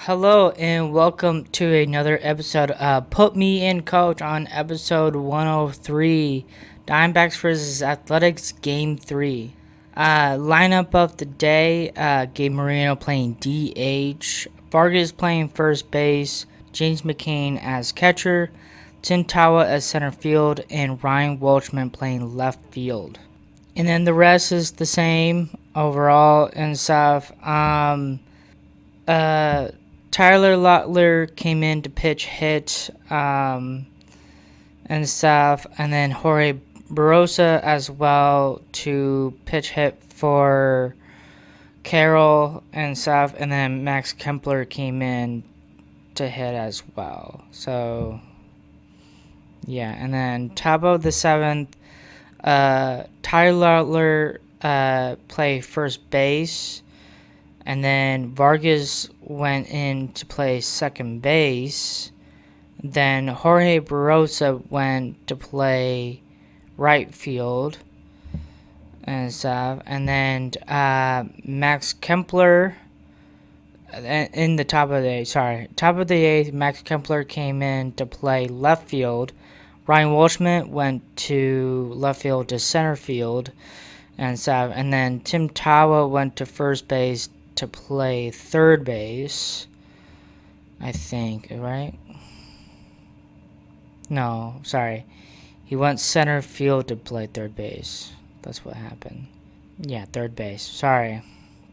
Hello and welcome to another episode of Put Me in Coach on episode 103, Diamondbacks versus Athletics Game 3. Lineup of the day, Gabe Moreno playing DH, Vargas playing first base, James McCain as catcher, Tim Tawa as center field, and Ryan Welchman playing left field. And then the rest is the same overall and stuff. Tyler Lottler came in to pitch hit and stuff, and then Jorge Barosa as well to pitch hit for Carroll and stuff, and then Max Kempler came in to hit as well. So yeah, and then top of the seventh, Tyler Lottler played first base. And then Vargas went in to play second base. Then Jorge Barosa went to play right field and stuff. And then Max Kempler in the top of the eighth, Max Kempler came in to play left field. Ryan Welchman went to left field to center field and stuff. And then Tim Tawa went to first base to play third base, I think, right? No, sorry. He went center field to play third base. That's what happened. Yeah, third base. Sorry.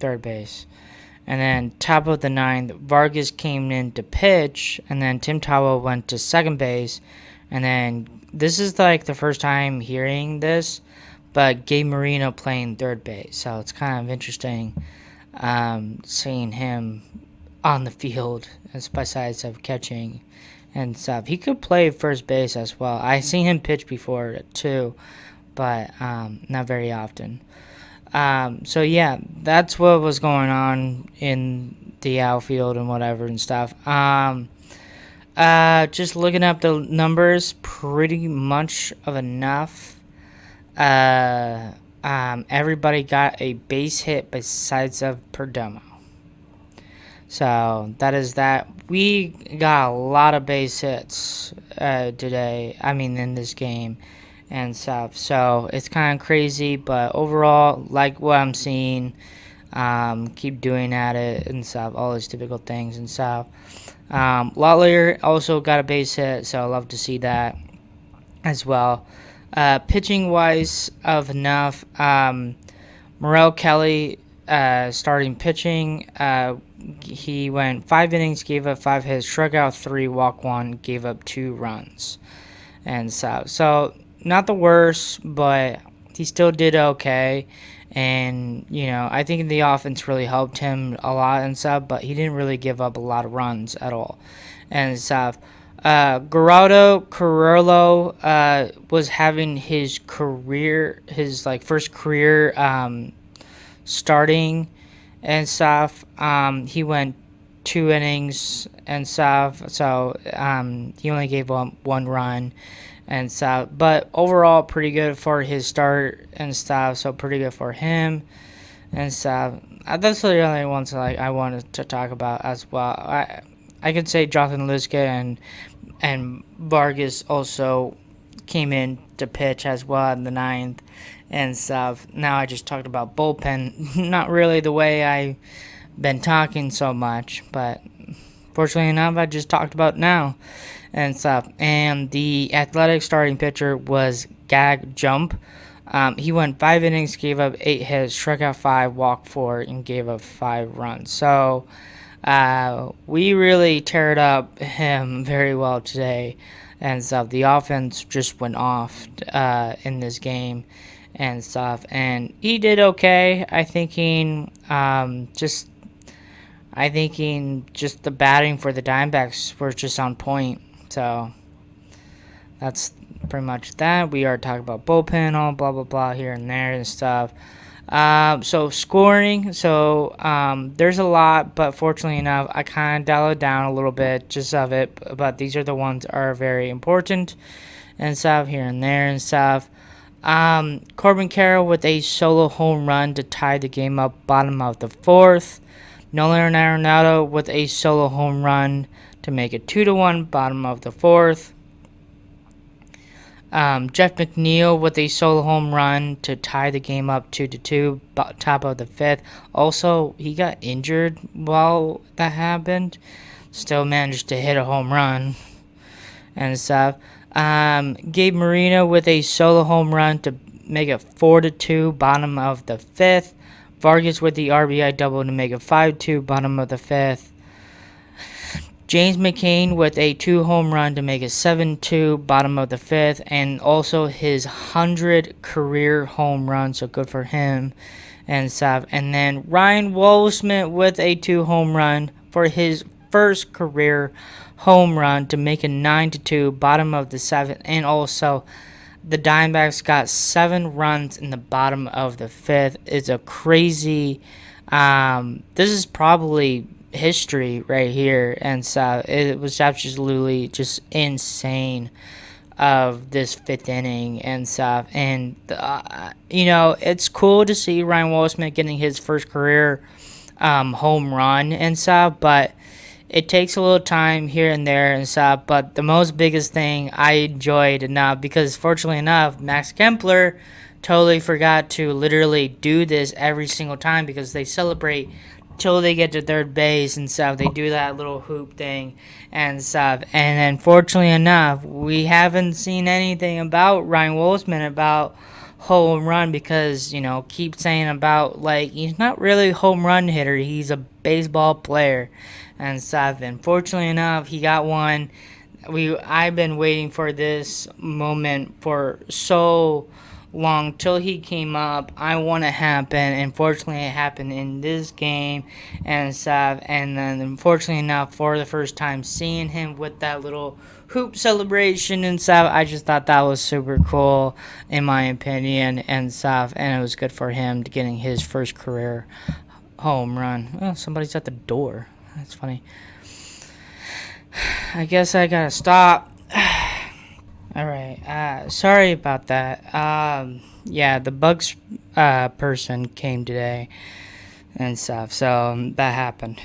Third base. And then top of the ninth, Vargas came in to pitch, and then Tim Tawa went to second base. And then this is like the first time hearing this, but Gabe Moreno playing third base. So it's kind of interesting seeing him on the field besides of catching and stuff. He could play first base as well. I seen him pitch before too, but not very often. So yeah, that's what was going on in the outfield and whatever and stuff. Just looking up the numbers, pretty much of enough. Everybody got a base hit besides of Perdomo. So that is that. We got a lot of base hits today. In this game and stuff. So it's kind of crazy, but overall, like what I'm seeing, keep doing at it and stuff. All those typical things and stuff. Lottler also got a base hit, so I love to see that as well. Pitching wise of enough, Morel Kelly starting pitching. He went 5 innings, gave up 5 hits, struck out 3, walked 1, gave up 2 runs, and so not the worst, but he still did okay. And I think the offense really helped him a lot and stuff, but he didn't really give up a lot of runs at all and stuff. Geraldo Carrillo was having his first career starting and stuff. He went 2 innings and stuff, so he only gave up 1 run and stuff. But overall, pretty good for his start and stuff. So pretty good for him and stuff. That's the only ones I wanted to talk about as well. I could say Jonathan Liska and Vargas also came in to pitch as well in the 9th and stuff. Now I just talked about bullpen. Not really the way I've been talking so much, but fortunately enough, I just talked about now and stuff. And the Athletic starting pitcher was Gag Jump. He went 5 innings, gave up 8 hits, struck out 5, walked 4, and gave up 5 runs. So we really teared up him very well today and stuff. The offense just went off in this game and stuff, and he did okay. I thinking just the batting for the Diamondbacks were just on point. So that's pretty much that. We are talking about bullpen, all blah blah blah here and there and stuff. So scoring, there's a lot, but fortunately enough, I kind of dialed it down a little bit just of it, but these are the ones that are very important and stuff here and there and stuff. Corbin Carroll with a solo home run to tie the game up bottom of the 4th. Nolan Arenado with a solo home run to make it 2-1, bottom of the fourth. Jeff McNeil with a solo home run to tie the game up 2-2, top of the fifth. Also, he got injured while that happened. Still managed to hit a home run and stuff. Gabe Marino with a solo home run to make it 4-2, bottom of the fifth. Vargas with the RBI double to make it 5-2, bottom of the fifth. James McCain with a 2-home run to make it 7-2, bottom of the fifth, and also his 100 career home run, so good for him and stuff. And then Ryan Wolfsmith with a 2-home run for his first career home run to make it 9-2, bottom of the seventh. And also the Diamondbacks got 7 runs in the bottom of the fifth. It's a crazy. This is probably history right here, and so it was absolutely just insane of this fifth inning and stuff. And it's cool to see Ryan Wolfsmith getting his first career home run and stuff, but it takes a little time here and there and stuff. But the most biggest thing I enjoyed enough, because fortunately enough, Max Kempler totally forgot to literally do this every single time, because they celebrate till they get to third base and stuff. They do that little hoop thing and stuff. And then fortunately enough, we haven't seen anything about Ryan Wolfsmith about home run, because keep saying about he's not really a home run hitter, he's a baseball player and stuff. And fortunately enough, he got one. I've been waiting for this moment for so long till he came up. I want it to happen, and fortunately it happened in this game and stuff. And then unfortunately enough, for the first time seeing him with that little hoop celebration and stuff, I just thought that was super cool in my opinion and stuff. And it was good for him to getting his first career home run. Oh, somebody's at the door. That's funny. I guess I gotta stop. Alright, sorry about that. Yeah, the Bugs person came today and stuff, so that happened.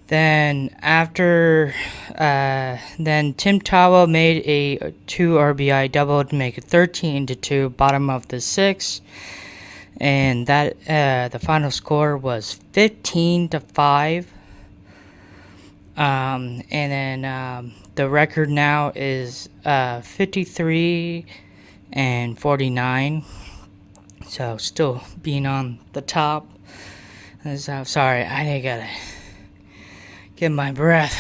Then after, then Tim Tawa made a 2 RBI double to make it 13-2, bottom of the sixth. And that the final score was 15-5. And then the record now is 53-49. So still being on the top. So, sorry, I gotta get my breath.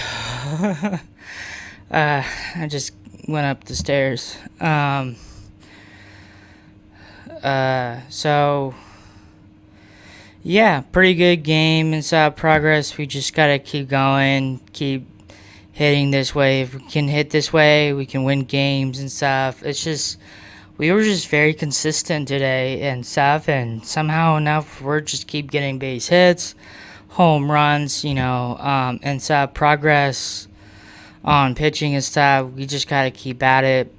I just went up the stairs. So yeah, pretty good game and progress. We just gotta keep going, keep hitting this way. If we can hit this way, we can win games and stuff. It's just, we were just very consistent today and stuff, and somehow enough we're just keep getting base hits, home runs, and stuff. Progress on pitching and stuff. We just gotta keep at it,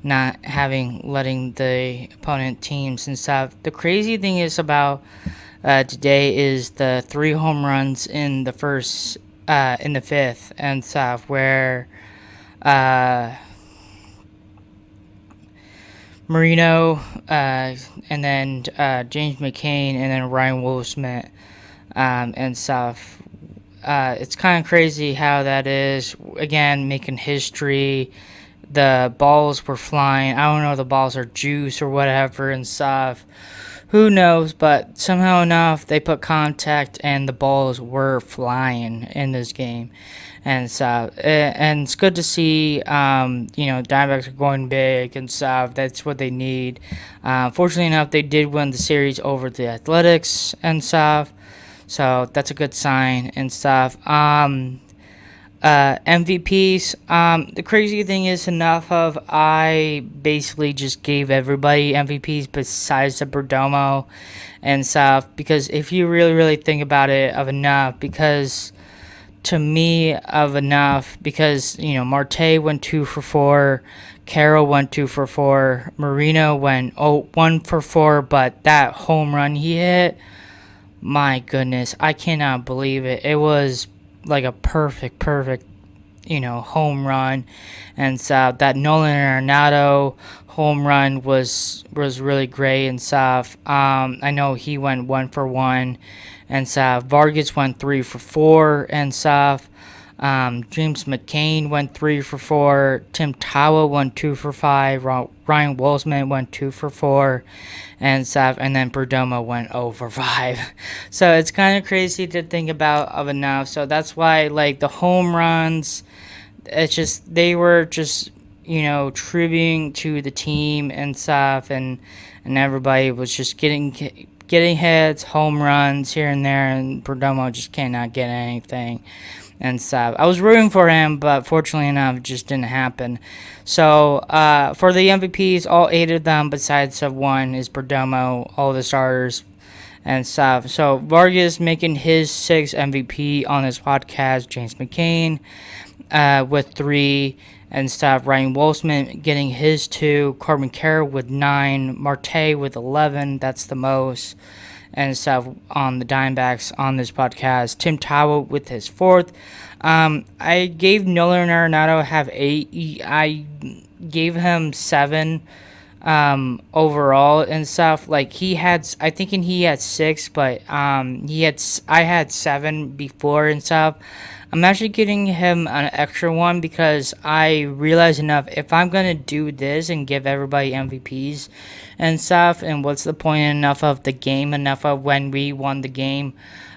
not letting the opponent teams and stuff. The crazy thing is about today is the 3 home runs in the fifth and stuff, where Marino and then James McCain and then Ryan Wolfsmith and stuff. It's kind of crazy how that is. Again, making history. The balls were flying. I don't know if the balls are juice or whatever and stuff. Who knows? But somehow enough, they put contact and the balls were flying in this game. And stuff. And it's good to see, Diamondbacks are going big and stuff. That's what they need. Fortunately enough, they did win the series over the Athletics and stuff. So that's a good sign and stuff. MVPs. The crazy thing is I basically just gave everybody MVPs besides the Perdomo and stuff, because if you really, really think about it because to me of enough because Marte went 2 for 4, Carroll went 2 for 4, Marino went 1 for 4, but that home run he hit, my goodness, I cannot believe it. It was like a perfect home run, and so that Nolan Arenado home run was really great and stuff. I know he went 1 for 1, and stuff. Vargas went 3 for 4 and stuff. James McCain went 3 for 4. Tim Tawa went 2 for 5. Ryan Wolfsman went 2 for 4 and stuff. And then Perdomo went 0 for 5. So it's kind of crazy to think about of enough. So that's why like the home runs, it's just they were just tributing to the team and stuff, and everybody was just getting hits, home runs here and there, and Perdomo just cannot get anything and stuff. I was rooting for him, but fortunately enough, it just didn't happen. So for the MVPs, all 8 of them besides of one is Perdomo, all the starters and stuff. So Vargas making his 6th MVP on this podcast. James McCain with 3 and stuff. Ryan Wolfsman getting his 2. Corbin Carroll with 9. Marte with 11. That's the most and stuff on the Diamondbacks on this podcast. Tim Tawa with his 4th. I gave Nolan Arenado have 8. I gave him 7 overall and stuff. Like he had, I think he had 6, but I had 7 before and stuff. I'm actually giving him an extra one because I realized enough, if I'm going to do this and give everybody MVPs and stuff, and what's the point enough of the game, enough of when we won the game,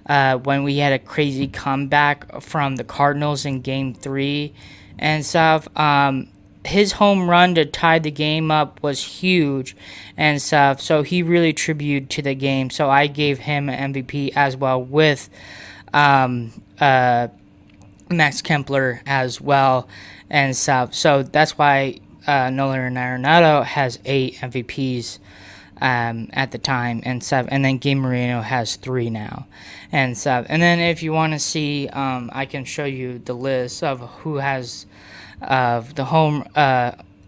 when we had a crazy comeback from the Cardinals in Game 3 and stuff. His home run to tie the game up was huge and stuff, so he really tributed to the game. So I gave him an MVP as well with Max Kempler as well and stuff. So that's why Nolan Arenado has 8 MVPs at the time and stuff. And then Gabe Moreno has 3 now and stuff. And then if you want to see, I can show you the list of who has the home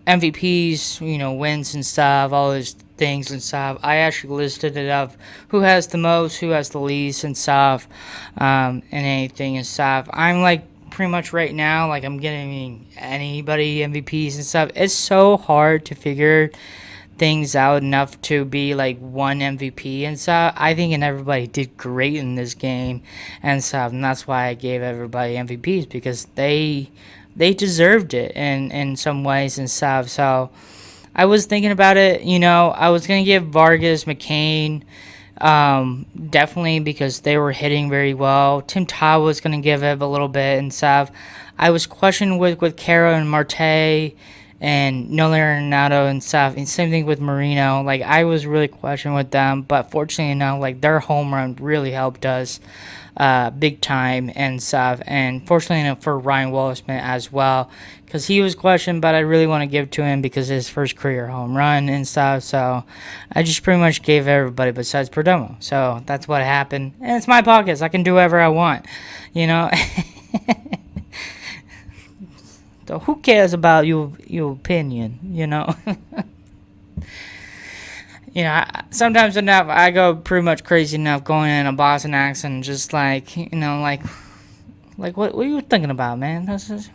MVPs, wins and stuff, all those things and stuff. I actually listed it of who has the most, who has the least and stuff, and anything and stuff. I'm like pretty much right now, like I'm getting anybody MVPs and stuff. It's so hard to figure things out enough to be like one MVP and stuff. I think and everybody did great in this game and stuff, and that's why I gave everybody MVPs because they deserved it in some ways and stuff. So I was thinking about it, I was going to give Vargas, McCain, definitely because they were hitting very well. Tim Tawa was going to give it a little bit and stuff. I was questioning with Carroll and Marte and Nolan Arenado and stuff. And same thing with Marino. Like, I was really questioning with them, but fortunately enough, like, their home run really helped us big time and stuff. And fortunately enough for Ryan Wolfsman as well, because he was questioned, but I really want to give to him because his first career home run and stuff. So I just pretty much gave everybody besides Perdomo. So that's what happened. And it's my podcast. I can do whatever I want, So who cares about your opinion, sometimes enough I go pretty much crazy enough going in a Boston accent, just like, like what are you thinking about, man? This is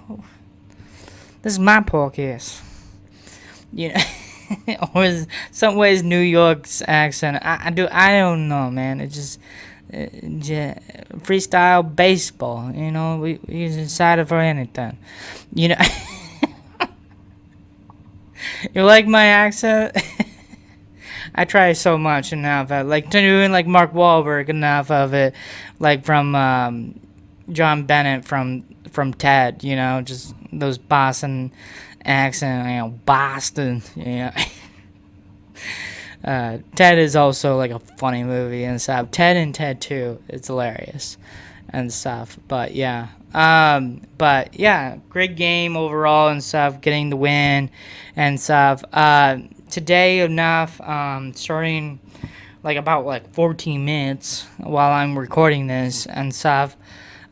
my podcast, or some ways New York's accent. I don't know, man. It just freestyle baseball, we decided for anything, you like my accent? I try so much enough, like doing like Mark Wahlberg enough of it, like from John Bennett from Ted, just those Boston accent, Boston, Ted is also like a funny movie and stuff. Ted and Ted 2, it's hilarious and stuff. But yeah, great game overall and stuff. Getting the win and stuff. Today enough. Starting like about like 14 minutes while I'm recording this and stuff.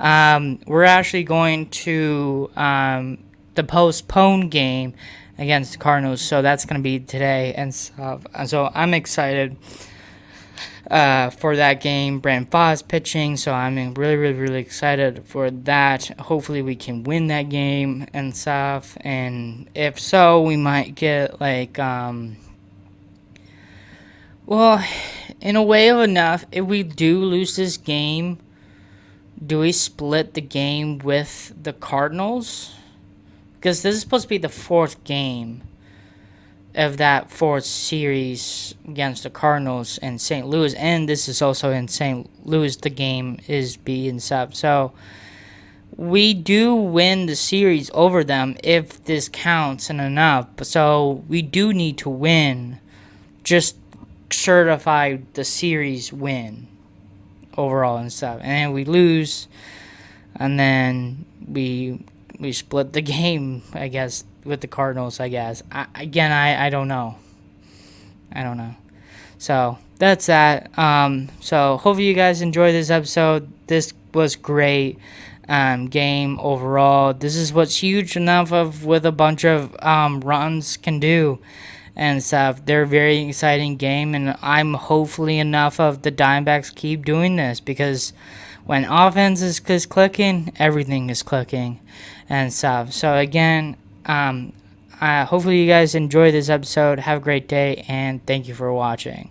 We're actually going to the postponed game against the Cardinals, so that's going to be today and stuff. And so I'm excited for that game. Brandon Foss pitching, so I'm really, really, really excited for that. Hopefully, we can win that game and stuff. And if so, we might get like, well, in a way of enough. If we do lose this game, do we split the game with the Cardinals? Because this is supposed to be the fourth game of that fourth series against the Cardinals in St. Louis, and this is also in St. Louis. The game is being sub, so we do win the series over them if this counts and enough. So we do need to win, just certify the series win overall and stuff. And we lose, and then we split the game, I guess, with the Cardinals, I guess. I don't know. I don't know. So that's that. So hopefully you guys enjoyed this episode. This was great game overall. This is what's huge enough of with a bunch of runs can do and stuff. They're a very exciting game, and I'm hopefully enough of the Diamondbacks keep doing this, because when offense is clicking, everything is clicking and stuff. So again, hopefully you guys enjoy this episode. Have a great day, and thank you for watching.